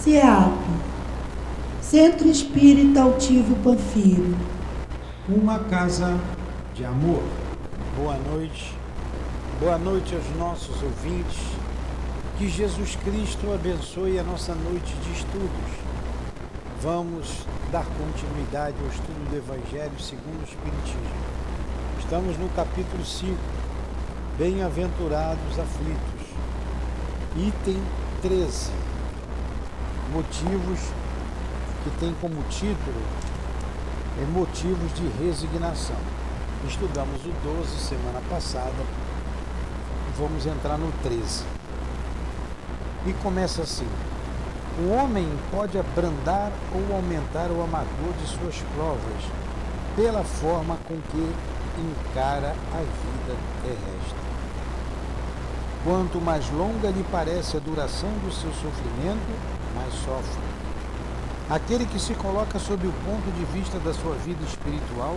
CEAP, Centro Espírita Altivo Panfiro. Uma casa de amor. Boa noite aos nossos ouvintes. Que Jesus Cristo abençoe a nossa noite de estudos. Vamos dar continuidade ao estudo do Evangelho segundo o Espiritismo. Estamos no capítulo 5, Bem-aventurados aflitos, item 13, motivos que tem como título motivos de resignação. Estudamos o 12 semana passada, vamos entrar no 13. E começa assim: o homem pode abrandar ou aumentar o amargor de suas provas pela forma com que encara a vida terrestre. Quanto mais longa lhe parece a duração do seu sofrimento, mais sofre. Aquele que se coloca sob o ponto de vista da sua vida espiritual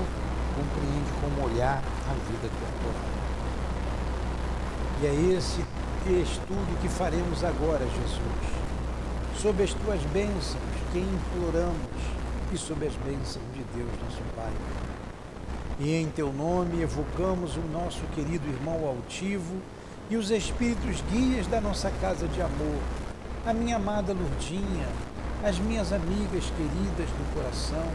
compreende com olhar a vida corporal. E é esse estudo que faremos agora, Jesus, sob as tuas bênçãos que imploramos e sob as bênçãos de Deus, nosso Pai. E em teu nome evocamos o nosso querido irmão altivo e os espíritos guias da nossa casa de amor, a minha amada Lourdinha, as minhas amigas queridas do coração,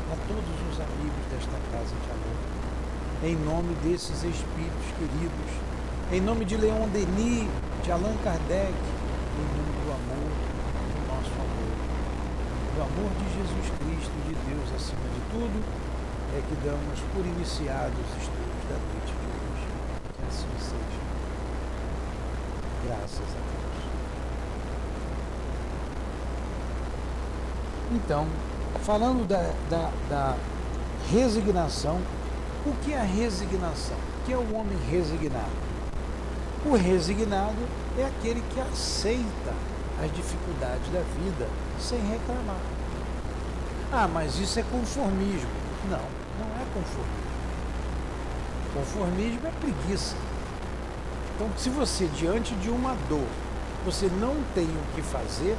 a todos os amigos desta casa de amor. Em nome desses espíritos queridos, em nome de Leon Denis, de Allan Kardec, em nome do amor, do nosso amor, do amor de Jesus Cristo, de Deus acima de tudo, é que damos por iniciados os estudos da noite de hoje. Que assim seja. Graças a Deus. Então, falando da resignação, o que é a resignação? O que é o homem resignado? O resignado é aquele que aceita as dificuldades da vida sem reclamar. Ah, mas isso é conformismo. Não, não é conformismo. Conformismo é preguiça. Então, se você, diante de uma dor, você não tem o que fazer,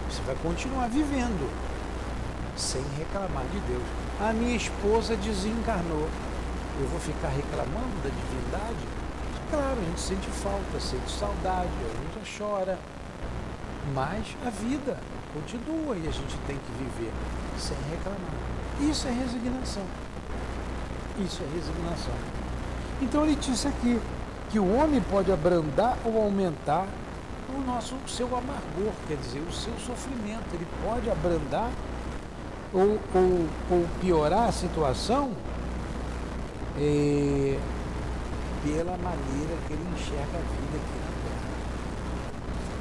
você vai continuar vivendo sem reclamar de Deus. A minha esposa desencarnou. Eu vou ficar reclamando da divindade? Claro, a gente sente falta, sente saudade, a gente chora. Mas a vida continua e a gente tem que viver sem reclamar. Isso é resignação. Isso é resignação. Então ele disse aqui que o homem pode abrandar ou aumentar o seu amargor, quer dizer, o seu sofrimento. Ele pode abrandar ou piorar a situação pela maneira que ele enxerga a vida aqui na Terra.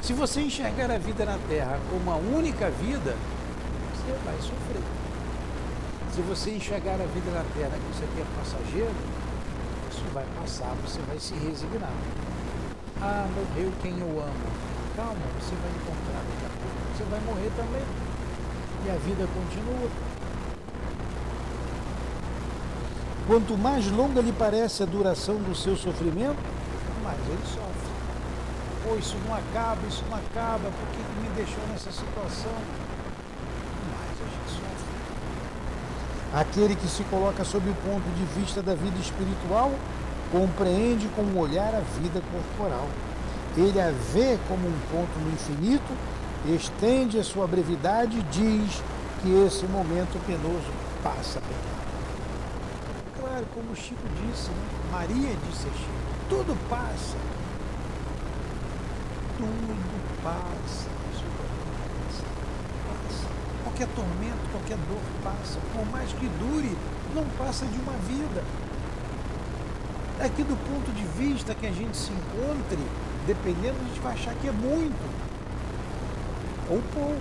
Se você enxergar a vida na Terra como uma única vida, você vai sofrer. Se você enxergar a vida na Terra que isso aqui é passageiro, isso vai passar, você vai se resignar. Ah, morreu quem eu amo. Calma, você vai encontrar daqui a pouco. Você vai morrer também. E a vida continua. Quanto mais longa lhe parece a duração do seu sofrimento, mais ele sofre. Pô, isso não acaba, por que me deixou nessa situação? Mais a gente sofre. Aquele que se coloca sob o ponto de vista da vida espiritual compreende com o olhar a vida corporal. Ele a vê como um ponto no infinito, estende a sua brevidade e diz que esse momento penoso passa bem rápido. Claro, como o Chico disse, né? Maria disse a Chico, tudo passa. Tudo passa. Passa. Qualquer tormento, qualquer dor passa. Por mais que dure, não passa de uma vida. Aqui do ponto de vista que a gente se encontre, dependendo, a gente vai achar que é muito. Ou pouco.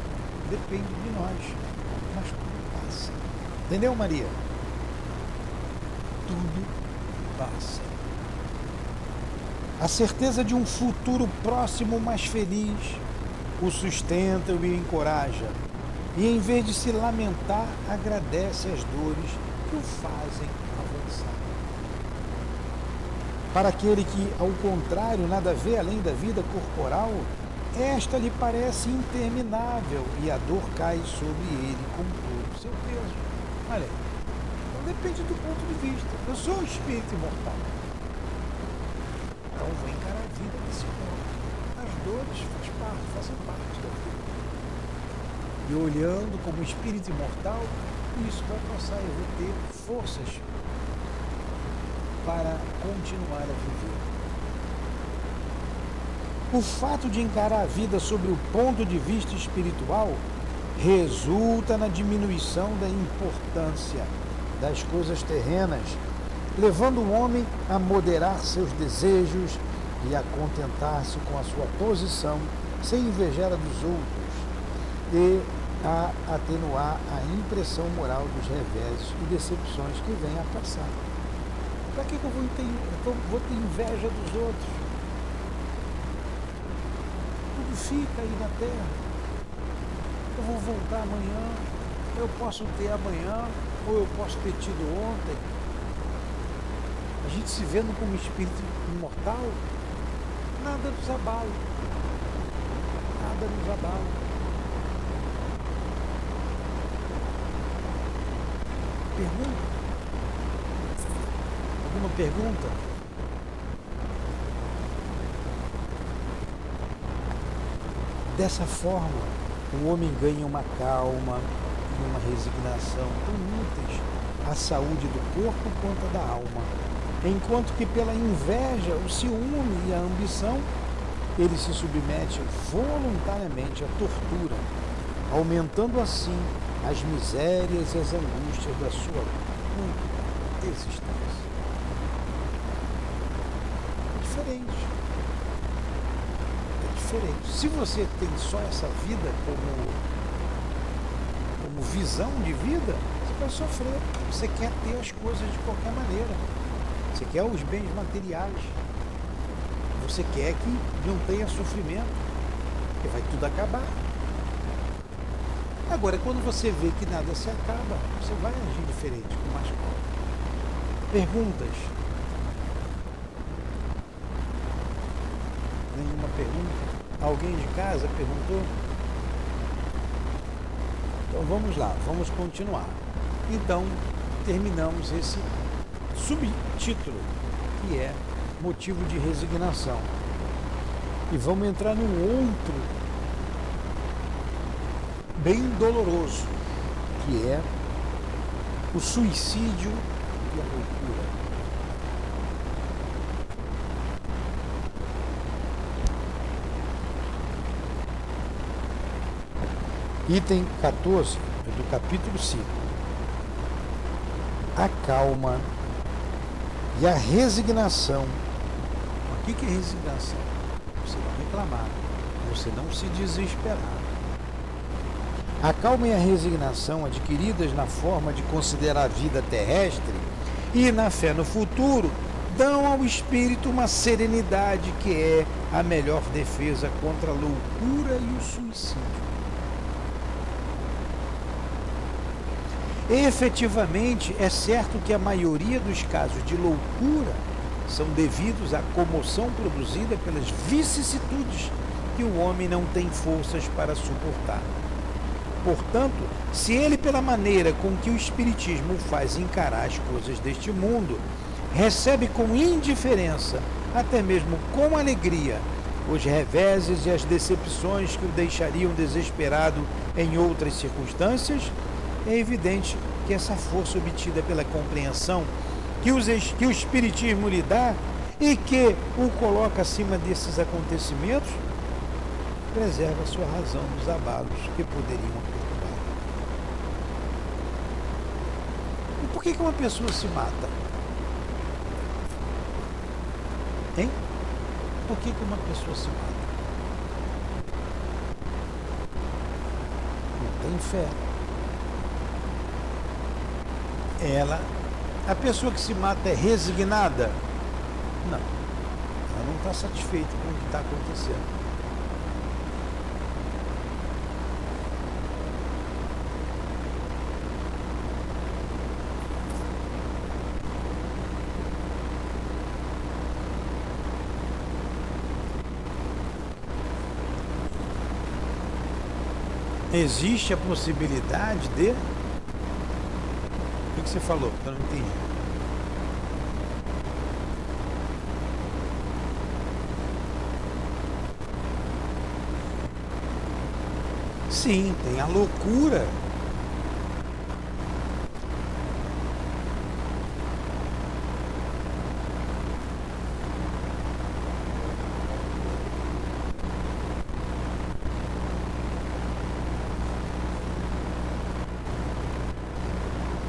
Depende de nós. Mas tudo passa. Entendeu, Maria? Tudo passa. A certeza de um futuro próximo mais feliz o sustenta e o encoraja. E em vez de se lamentar, agradece as dores que o fazem avançar. Para aquele que, ao contrário, nada vê além da vida corporal, esta lhe parece interminável e a dor cai sobre ele com todo o seu peso. Olha aí. Então depende do ponto de vista. Eu sou um espírito imortal. Então vou encarar a vida desse modo. As dores fazem parte da vida. E olhando como espírito imortal, isso vai passar, eu vou ter forças para continuar a viver. O fato de encarar a vida sobre o ponto de vista espiritual resulta na diminuição da importância das coisas terrenas, levando o homem a moderar seus desejos e a contentar-se com a sua posição sem invejar a dos outros e a atenuar a impressão moral dos reveses e decepções que vêm a passar. Para que eu vou ter inveja dos outros? Tudo fica aí na terra. Eu vou voltar amanhã, eu posso ter amanhã, ou eu posso ter tido ontem. A gente se vendo como espírito imortal, nada nos abala. Nada nos abala. Pergunta? Alguma pergunta? Dessa forma, o homem ganha uma calma e uma resignação tão úteis à saúde do corpo quanto à da alma, enquanto que pela inveja, o ciúme e a ambição, ele se submete voluntariamente à tortura, aumentando assim as misérias e as angústias da sua existência. É diferente. Se você tem só essa vida como visão de vida, você vai sofrer. Você quer ter as coisas de qualquer maneira. Você quer os bens materiais. Você quer que não tenha sofrimento, porque vai tudo acabar. Agora, quando você vê que nada se acaba, você vai agir diferente, com mais calma. Perguntas? Nenhuma pergunta? Alguém de casa perguntou? Então vamos lá, vamos continuar. Então, terminamos esse subtítulo, que é motivo de resignação. E vamos entrar num outro bem doloroso, que é o suicídio e a loucura. Item 14 do capítulo 5. A calma e a resignação. O que é resignação? Você não reclamar, você não se desesperar. A calma e a resignação adquiridas na forma de considerar a vida terrestre e na fé no futuro dão ao espírito uma serenidade que é a melhor defesa contra a loucura e o suicídio. Efetivamente, é certo que a maioria dos casos de loucura são devidos à comoção produzida pelas vicissitudes que o homem não tem forças para suportar. Portanto, se ele, pela maneira com que o Espiritismo o faz encarar as coisas deste mundo, recebe com indiferença, até mesmo com alegria, os reveses e as decepções que o deixariam desesperado em outras circunstâncias, é evidente que essa força obtida pela compreensão que o Espiritismo lhe dá e que o coloca acima desses acontecimentos, preserva sua razão dos abalos que poderiam perturbar. E por que uma pessoa se mata? Hein? Por que uma pessoa se mata? Não tem fé. A pessoa que se mata é resignada? Não. Ela não está satisfeita com o que está acontecendo. Existe a possibilidade de... O que você falou? Eu não entendi. Sim, tem a loucura.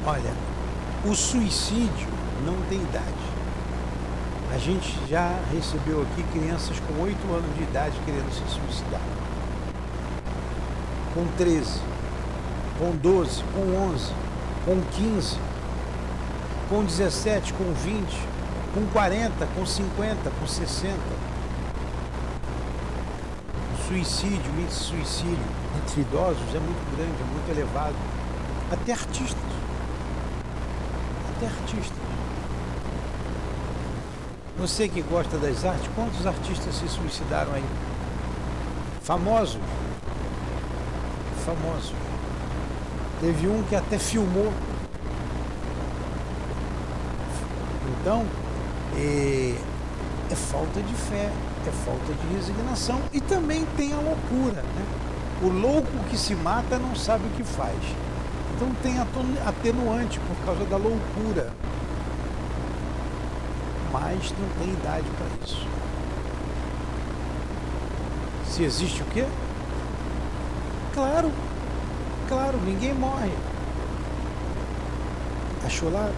Olha, o suicídio não tem idade. A gente já recebeu aqui crianças com 8 anos de idade querendo se suicidar. Com 13, com 12, com 11, com 15, com 17, com 20, com 40, com 50, com 60. O suicídio, o índice de suicídio entre idosos é muito grande, é muito elevado. Até artistas. Você que gosta das artes, quantos artistas se suicidaram aí? Famosos. Teve um que até filmou. Então, é falta de fé, é falta de resignação e também tem a loucura, né? O louco que se mata não sabe o que faz. Então tem atenuante por causa da loucura. Mas não tem idade para isso. Se existe o quê? Claro, ninguém morre. Achou lá?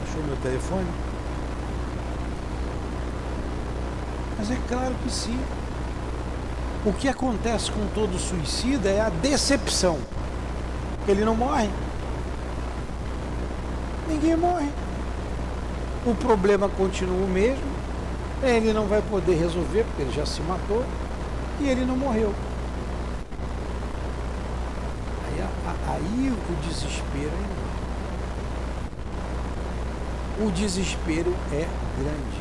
Achou meu telefone? Mas é claro que sim. O que acontece com todo suicida é a decepção. Ele não morre. Ninguém morre. O problema continua o mesmo. Ele não vai poder resolver porque ele já se matou e ele não morreu. Aí o desespero é enorme. O desespero é grande.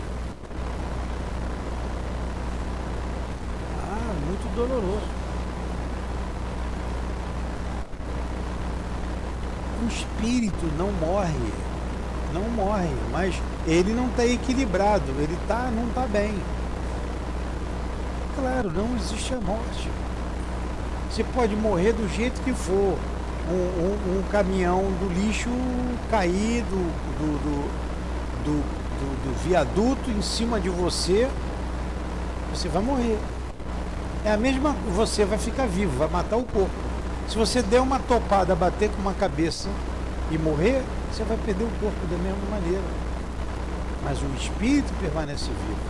Muito doloroso. O espírito não morre, mas ele não está equilibrado, ele não está bem. Claro, não existe a morte. Você pode morrer do jeito que for. Um caminhão do lixo cair do viaduto em cima de você, você vai morrer. É a mesma, você vai ficar vivo, vai matar o corpo. Se você der uma topada, bater com uma cabeça e morrer, você vai perder o corpo da mesma maneira. Mas o espírito permanece vivo,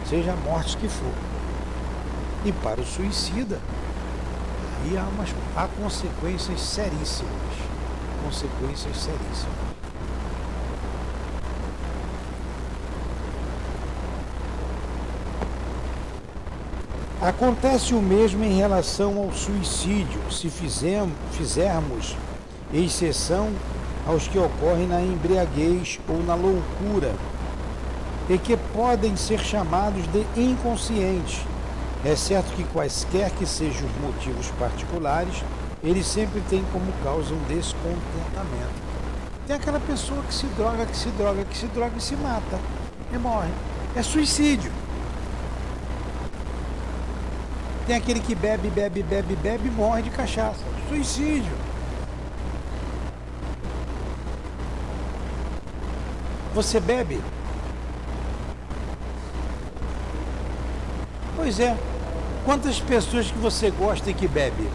seja a morte que for. E para o suicida, aí há consequências seríssimas. Acontece o mesmo em relação ao suicídio, se fizermos exceção aos que ocorrem na embriaguez ou na loucura, e que podem ser chamados de inconscientes, exceto que quaisquer que sejam os motivos particulares, eles sempre têm como causa um descontentamento. Tem aquela pessoa que se droga e se mata, e morre. É suicídio. Tem aquele que bebe e morre de cachaça. Suicídio. Você bebe? Pois é. Quantas pessoas que você gosta e que bebe?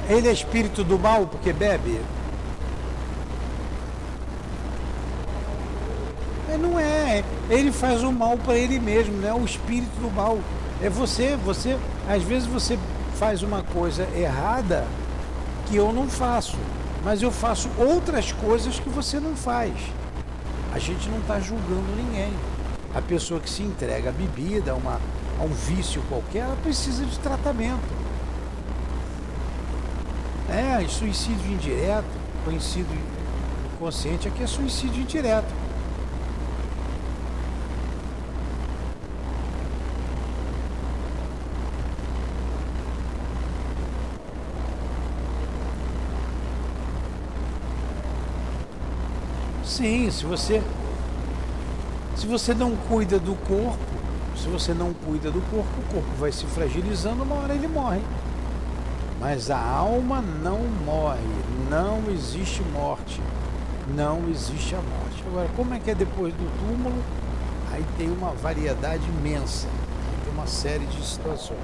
Ele é espírito do mal porque bebe? Não é, ele faz o mal para ele mesmo, não é o espírito do mal. É você, às vezes você faz uma coisa errada que eu não faço, mas eu faço outras coisas que você não faz. A gente não está julgando ninguém. A pessoa que se entrega à bebida, a um vício qualquer, ela precisa de tratamento. Suicídio indireto, conhecido inconsciente, aqui é suicídio indireto. Sim, se você não cuida do corpo, o corpo vai se fragilizando, uma hora ele morre. Mas a alma não morre, não existe morte, não existe a morte. Agora, como é que é depois do túmulo? Aí tem uma variedade imensa, tem uma série de situações.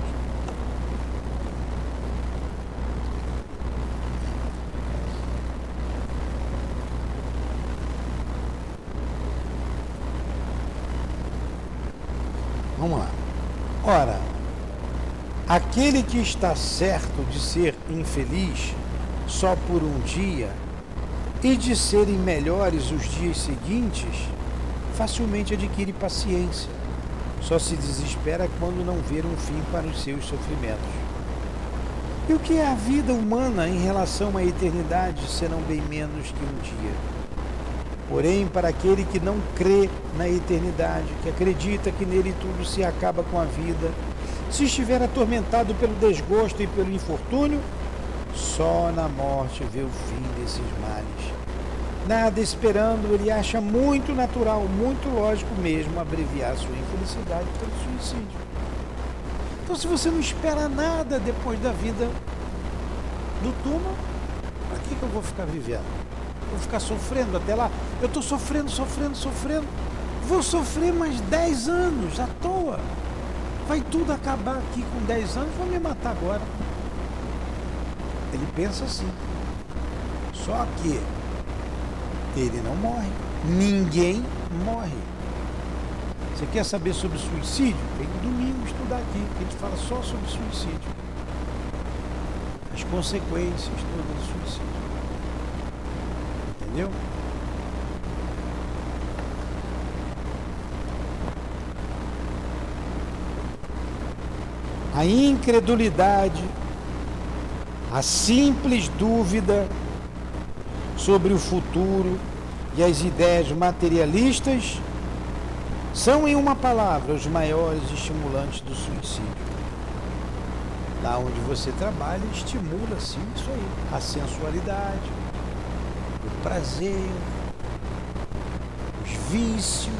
Vamos lá. Ora, aquele que está certo de ser infeliz só por um dia e de serem melhores os dias seguintes, facilmente adquire paciência. Só se desespera quando não ver um fim para os seus sofrimentos. E o que é a vida humana em relação à eternidade, senão bem menos que um dia? Porém, para aquele que não crê na eternidade, que acredita que nele tudo se acaba com a vida, se estiver atormentado pelo desgosto e pelo infortúnio, só na morte vê o fim desses males. Nada esperando, ele acha muito natural, muito lógico mesmo abreviar sua infelicidade pelo suicídio. Então, se você não espera nada depois da vida do túmulo, para que eu vou ficar vivendo? Vou ficar sofrendo até lá? Eu estou sofrendo. Vou sofrer mais 10 anos à toa. Vai tudo acabar aqui com 10 anos, vou me matar agora. Ele pensa assim. Só que ele não morre. Ninguém morre. Você quer saber sobre suicídio? Vem no domingo estudar aqui, que a gente fala só sobre suicídio. As consequências todas do suicídio. Entendeu? A incredulidade, a simples dúvida sobre o futuro e as ideias materialistas são, em uma palavra, os maiores estimulantes do suicídio. Lá onde você trabalha, estimula sim isso aí, a sensualidade, o prazer, os vícios,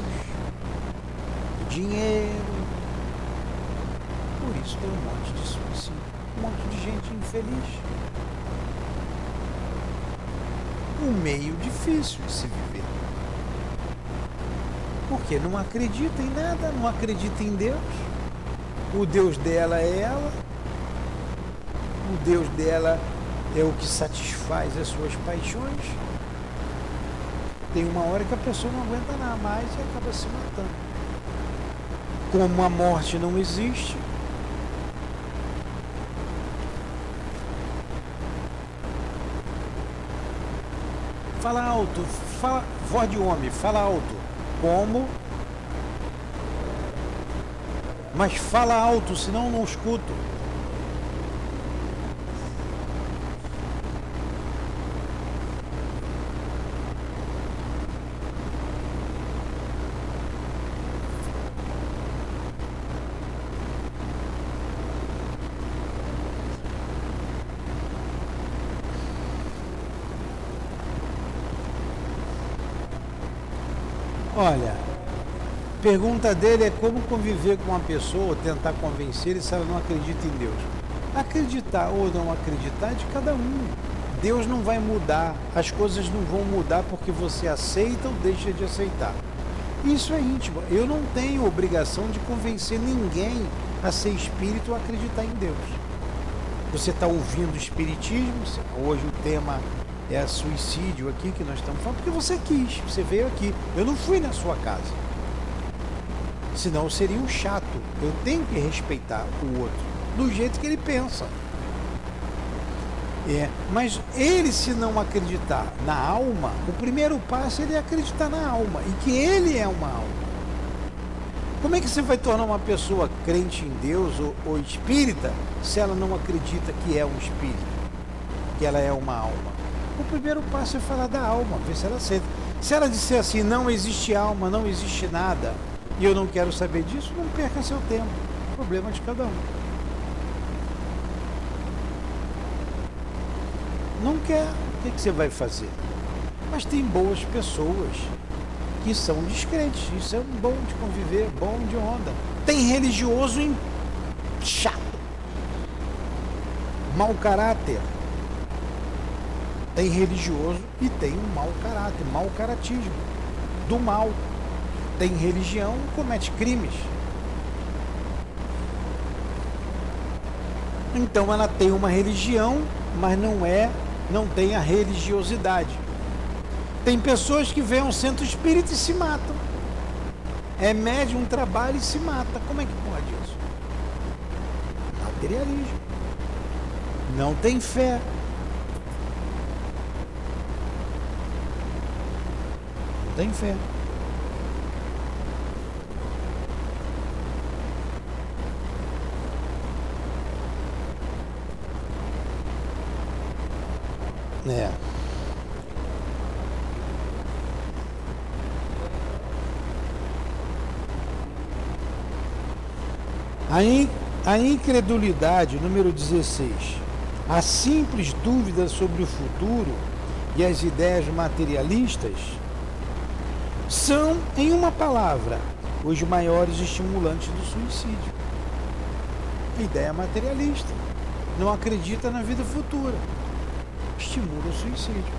o dinheiro. Por isso tem um monte de suicídio, um monte de gente infeliz. Um meio difícil de se viver. Porque não acredita em nada, não acredita em Deus. O Deus dela é ela. O Deus dela é o que satisfaz as suas paixões. Tem uma hora que a pessoa não aguenta nada mais e acaba se matando. Como a morte não existe, fala alto, fala, voz de homem, fala alto. Como? Mas fala alto, senão eu não escuto. Olha, a pergunta dele é como conviver com uma pessoa, tentar convencer ele se ela não acredita em Deus. Acreditar ou não acreditar é de cada um. Deus não vai mudar, as coisas não vão mudar porque você aceita ou deixa de aceitar. Isso é íntimo. Eu não tenho obrigação de convencer ninguém a ser espírito ou acreditar em Deus. Você está ouvindo espiritismo, hoje o tema é suicídio aqui que nós estamos falando, porque você quis, você veio aqui. Eu não fui na sua casa. Senão eu seria um chato. Eu tenho que respeitar o outro, do jeito que ele pensa. Mas ele, se não acreditar na alma, o primeiro passo ele é acreditar na alma, e que ele é uma alma. Como é que você vai tornar uma pessoa crente em Deus ou espírita, se ela não acredita que é um espírito, que ela é uma alma? O primeiro passo é falar da alma, ver se ela aceita. Se ela disser assim, não existe alma, não existe nada, e eu não quero saber disso, não perca seu tempo. Problema de cada um. Não quer, o que você vai fazer? Mas tem boas pessoas que são descrentes. Isso é bom de conviver, bom de onda. Tem religioso chato, mau caráter. Tem religioso e tem um mau caráter, mau caratismo, do mal. Tem religião e comete crimes. Então ela tem uma religião, mas não tem a religiosidade. Tem pessoas que vêm ao centro espírita e se matam. É médium, trabalha e se mata. Como é que pode isso? Materialismo. Não tem fé. Não tem fé. É. A incredulidade, número 16. A simples dúvida sobre o futuro e as ideias materialistas são, em uma palavra, os maiores estimulantes do suicídio. A ideia materialista. Não acredita na vida futura. Estimula o suicídio.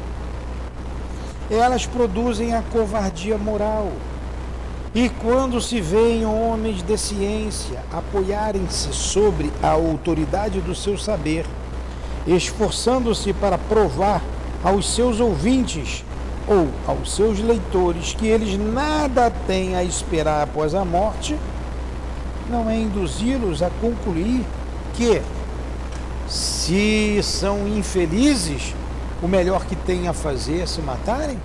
Elas produzem a covardia moral. E quando se veem homens de ciência apoiarem-se sobre a autoridade do seu saber, esforçando-se para provar aos seus ouvintes ou aos seus leitores que eles nada têm a esperar após a morte, não é induzi-los a concluir que, se são infelizes, o melhor que têm a fazer é se matarem?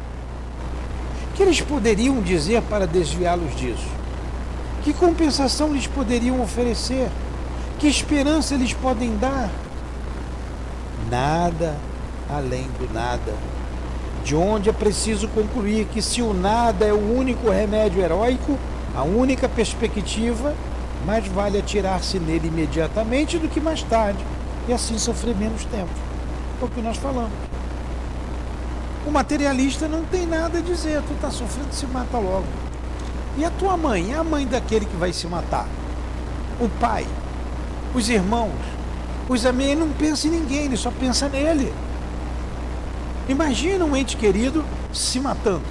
O que eles poderiam dizer para desviá-los disso? Que compensação lhes poderiam oferecer? Que esperança eles podem dar? Nada além do nada. De onde é preciso concluir que, se o nada é o único remédio heróico, a única perspectiva, mais vale atirar-se nele imediatamente do que mais tarde, e assim sofrer menos tempo. É o que nós falamos. O materialista não tem nada a dizer, tu está sofrendo, se mata logo. E a tua mãe? É a mãe daquele que vai se matar? O pai? Os irmãos? Os amigos? Ele não pensa em ninguém, ele só pensa nele. Imagina um ente querido se matando.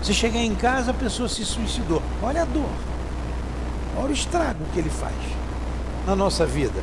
Se chegar em casa, a pessoa se suicidou. Olha a dor. Olha o estrago que ele faz na nossa vida.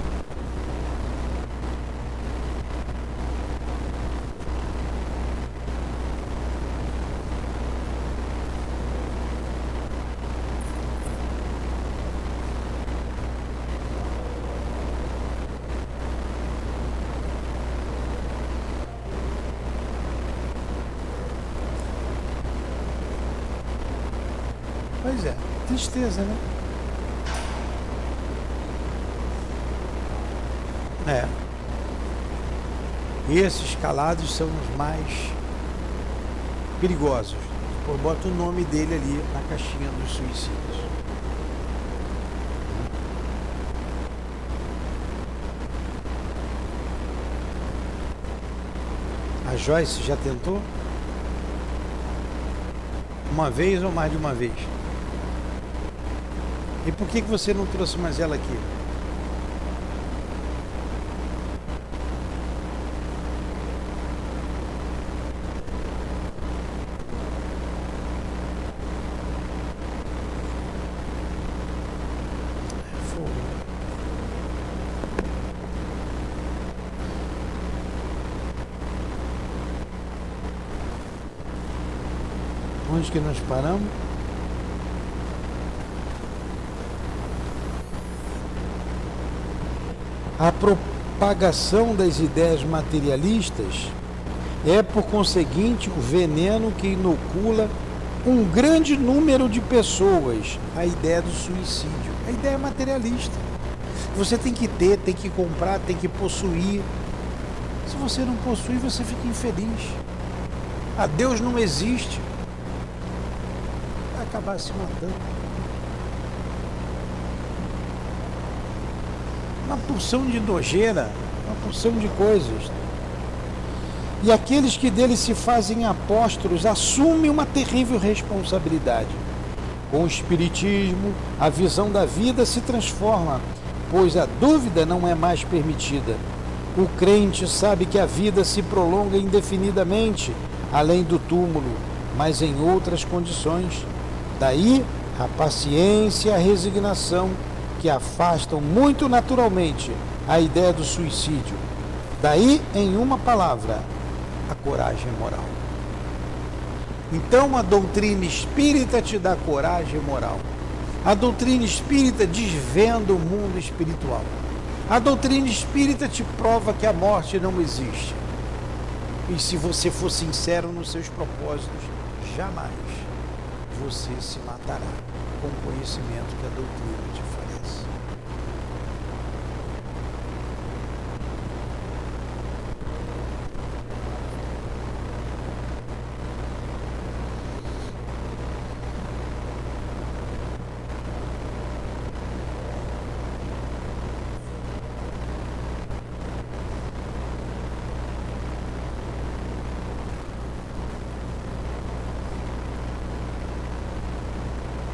Pois é, tristeza, né? É. E esses calados são os mais perigosos. Pô, bota o nome dele ali na caixinha dos suicídios. A Joyce já tentou? Uma vez ou mais de uma vez? E por que você não trouxe mais ela aqui? Onde que nós paramos? A propagação das ideias materialistas é, por conseguinte, o veneno que inocula um grande número de pessoas a ideia do suicídio, a ideia materialista. Você tem que ter, tem que comprar, tem que possuir. Se você não possui, você fica infeliz. Ah, Deus não existe. Vai acabar se matando. Uma porção de nojeira, uma porção de coisas. E aqueles que dele se fazem apóstolos assumem uma terrível responsabilidade. Com o Espiritismo, a visão da vida se transforma, pois a dúvida não é mais permitida. O crente sabe que a vida se prolonga indefinidamente, além do túmulo, mas em outras condições. Daí a paciência e a resignação, que afastam muito naturalmente a ideia do suicídio. Daí, em uma palavra, a coragem moral. Então a doutrina espírita te dá coragem moral. A doutrina espírita desvenda o mundo espiritual. A doutrina espírita te prova que a morte não existe. E se você for sincero nos seus propósitos, jamais você se matará com o conhecimento que a doutrina te oferece.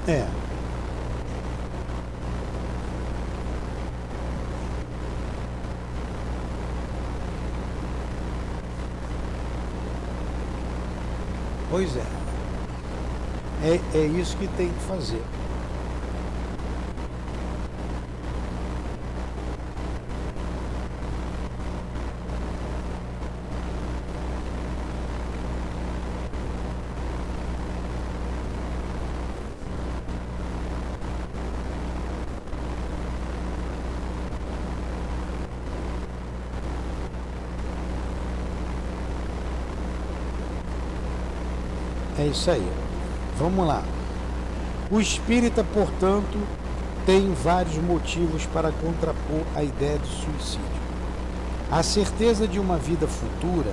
É. Pois é. É isso que tem que fazer. É isso aí. Vamos lá. O espírita, portanto, tem vários motivos para contrapor a ideia do suicídio. A certeza de uma vida futura,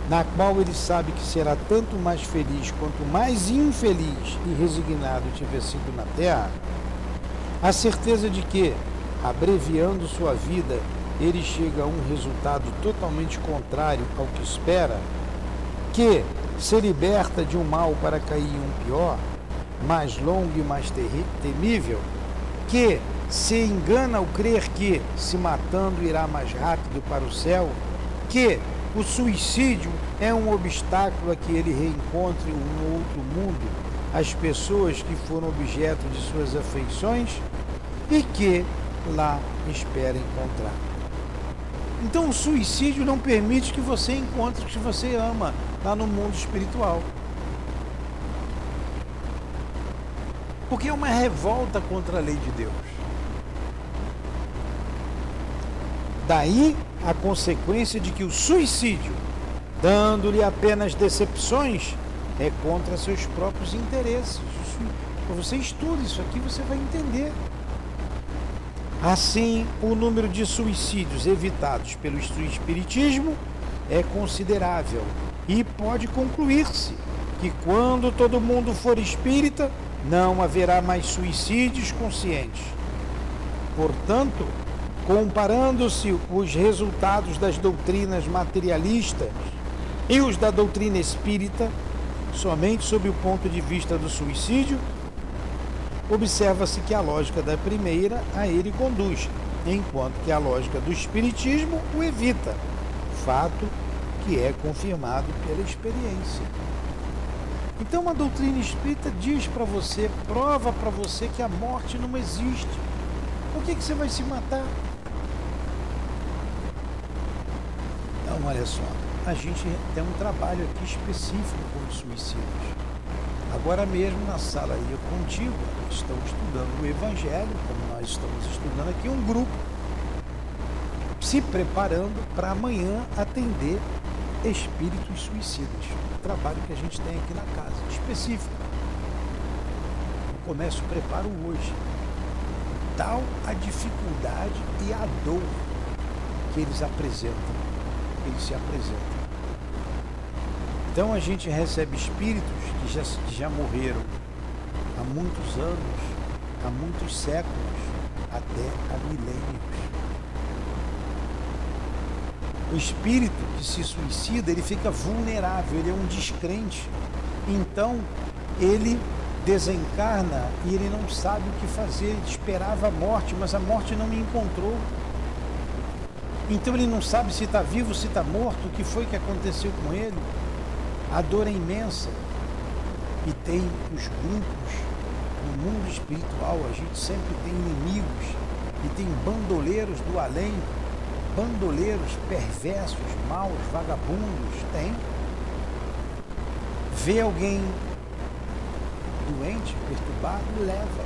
na qual ele sabe que será tanto mais feliz quanto mais infeliz e resignado tiver sido na Terra. A certeza de que, abreviando sua vida, ele chega a um resultado totalmente contrário ao que espera, que se liberta de um mal para cair em um pior, mais longo e mais temível, que se engana ao crer que, se matando, irá mais rápido para o céu, que o suicídio é um obstáculo a que ele reencontre um outro mundo, as pessoas que foram objeto de suas afeições e que lá espera encontrar. Então o suicídio não permite que você encontre o que você ama lá no mundo espiritual. Porque é uma revolta contra a lei de Deus. Daí a consequência de que o suicídio, dando-lhe apenas decepções, é contra seus próprios interesses. Você estuda isso aqui, você vai entender. Assim, o número de suicídios evitados pelo espiritismo é considerável e pode concluir-se que quando todo mundo for espírita, não haverá mais suicídios conscientes. Portanto, comparando-se os resultados das doutrinas materialistas e os da doutrina espírita, somente sob o ponto de vista do suicídio, observa-se que a lógica da primeira a ele conduz, enquanto que a lógica do espiritismo o evita, fato que é confirmado pela experiência. Então a doutrina espírita diz para você, prova para você que a morte não existe. Por que você vai se matar? Então, olha só, a gente tem um trabalho aqui específico com os suicídios. Agora mesmo na sala aí contígua, estão estudando o Evangelho, como nós estamos estudando aqui, um grupo se preparando para amanhã atender espíritos suicidas. O trabalho que a gente tem aqui na casa, específico. Começo o preparo hoje. Tal a dificuldade e a dor que eles apresentam, eles se apresentam. Então a gente recebe espíritos que já morreram há muitos anos, há muitos séculos, até há milênios. O espírito que se suicida, ele fica vulnerável, ele é um descrente. Então, ele desencarna e ele não sabe o que fazer. Ele esperava a morte, mas a morte não me encontrou. Então ele não sabe se está vivo, se está morto, o que foi que aconteceu com ele. A dor é imensa. E tem os grupos no mundo espiritual, a gente sempre tem inimigos e tem bandoleiros do além, bandoleiros perversos, maus, vagabundos, tem. Vê alguém doente, perturbado, leva.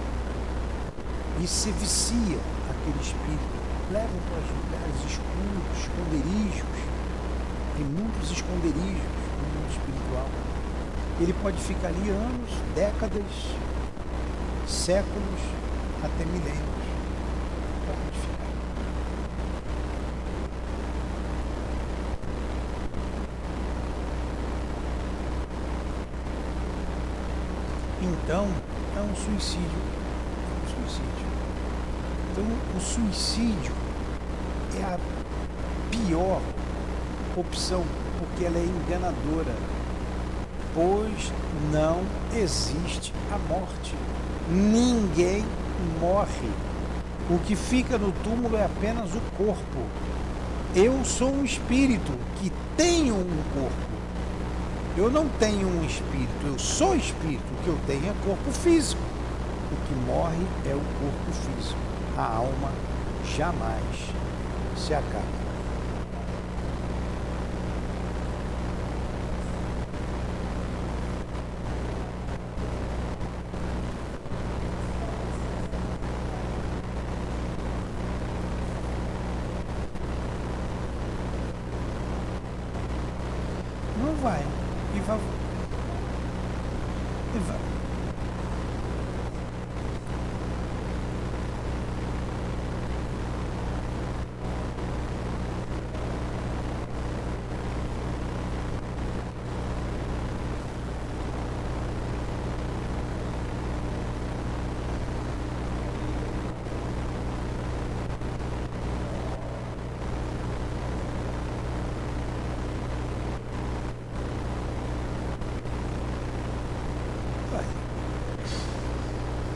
E se vicia aquele espírito. Levam para os lugares escuros, esconderijos. Tem muitos esconderijos no mundo espiritual. Ele pode ficar ali anos, décadas, séculos, até milênios. Pode ficar. Então, é um suicídio. É um suicídio. Então, o suicídio é a pior opção, porque ela é enganadora, pois não existe a morte. Ninguém morre. O que fica no túmulo é apenas o corpo. Eu sou um espírito que tenho um corpo. Eu não tenho um espírito, eu sou espírito. O que eu tenho é corpo físico. O que morre é o corpo físico. A alma jamais se acaba. Não vai. E vai. E vai.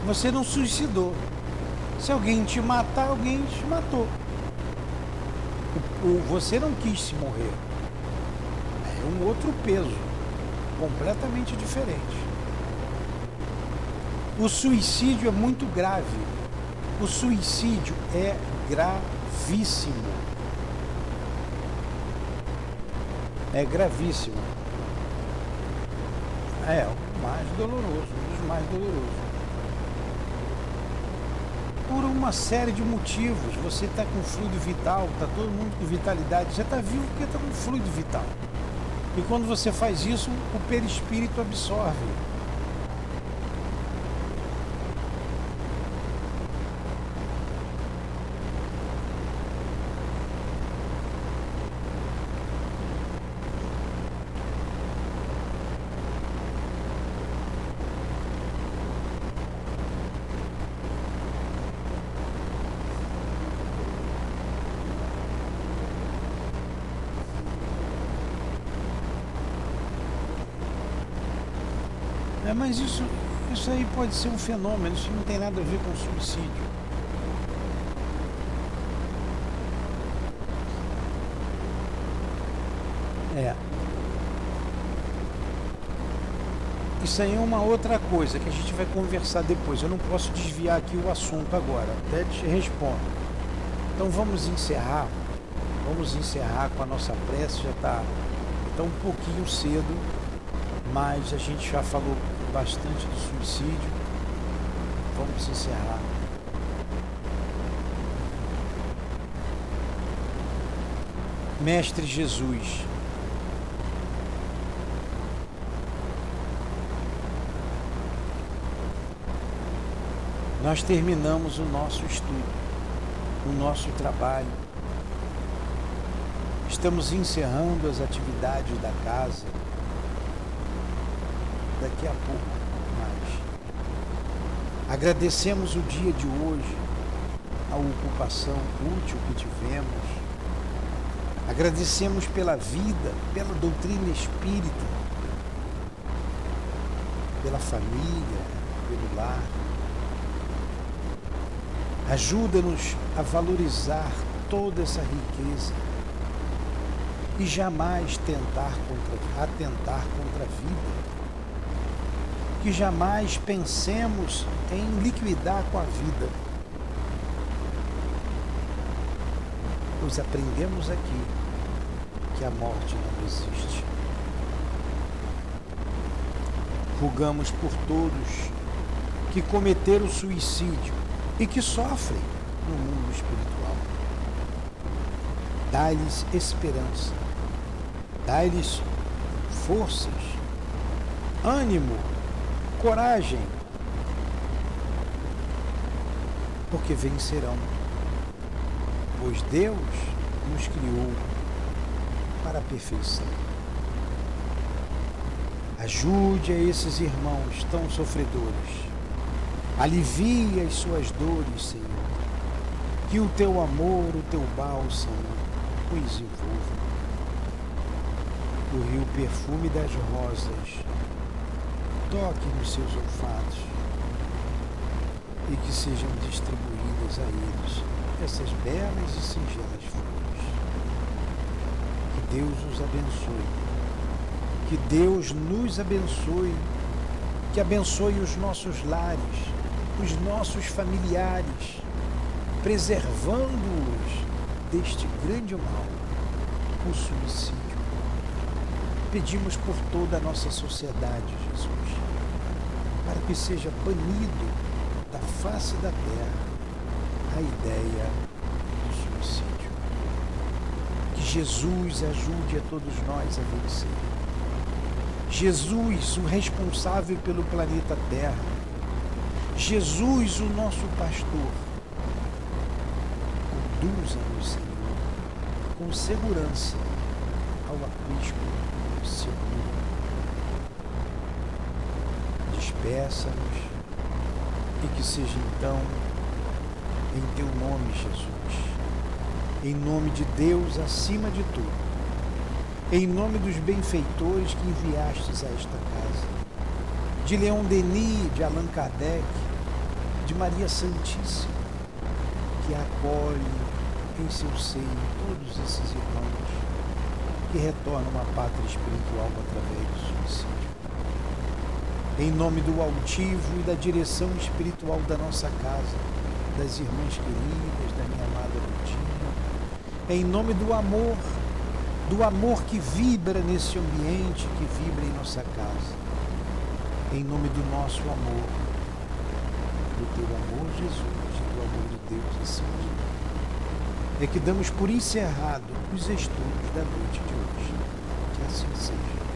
Você não suicidou. Se alguém te matar, alguém te matou. Você não quis se morrer. É um outro peso, completamente diferente. O suicídio é muito grave. O suicídio é gravíssimo. É gravíssimo. É o mais doloroso, um dos mais dolorosos. Por uma série de motivos. Você está com fluido vital, está todo mundo com vitalidade. Você está vivo porque está com fluido vital. E quando você faz isso, o perispírito absorve. Mas isso aí pode ser um fenômeno, isso não tem nada a ver com suicídio. Isso aí é uma outra coisa que a gente vai conversar depois. Eu não posso desviar aqui o assunto agora, até te respondo. Então vamos encerrar com a nossa prece, já está um pouquinho cedo, mas a gente já falou bastante do suicídio. Vamos encerrar. Mestre Jesus, nós terminamos o nosso estudo, o nosso trabalho. Estamos encerrando as atividades da casa. Daqui a pouco mais. Agradecemos o dia de hoje, a ocupação útil que tivemos, Agradecemos pela vida, pela doutrina espírita, pela família, pelo lar. Ajuda-nos a valorizar toda essa riqueza e jamais atentar contra a vida. Que jamais pensemos em liquidar com a vida. Pois aprendemos aqui que a morte não existe. Rogamos por todos que cometeram suicídio e que sofrem no mundo espiritual. Dá-lhes esperança, dá-lhes forças, ânimo, coragem, porque vencerão, pois Deus nos criou para a perfeição. Ajude a esses irmãos tão sofredores, alivie as suas dores, Senhor, que o teu amor, o teu bálsamo os envolva. O rio perfume das rosas toque nos seus olfatos e que sejam distribuídas a eles essas belas e singelas flores. Que Deus os abençoe, que Deus nos abençoe, que abençoe os nossos lares, os nossos familiares, preservando-os deste grande mal, o suicídio. Pedimos por toda a nossa sociedade, Jesus, para que seja banido da face da terra a ideia do suicídio. Que Jesus ajude a todos nós a vencer. Jesus, o responsável pelo planeta Terra. Jesus, o nosso pastor. Conduza-nos, Senhor, com segurança ao aprisco seguro. Despeça-nos e que seja então em teu nome, Jesus, em nome de Deus acima de tudo, em nome dos benfeitores que enviastes a esta casa, de Leon Denis, de Allan Kardec, de Maria Santíssima, que acolhe em seu seio todos esses irmãos que retornam à pátria espiritual através do suicídio. Em nome do altivo e da direção espiritual da nossa casa, das irmãs queridas, da minha amada Rutina, em nome do amor que vibra nesse ambiente, que vibra em nossa casa, em nome do nosso amor, do teu amor, Jesus, e do amor de Deus acima de tudo, é que damos por encerrado os estudos da noite de hoje. Que assim seja.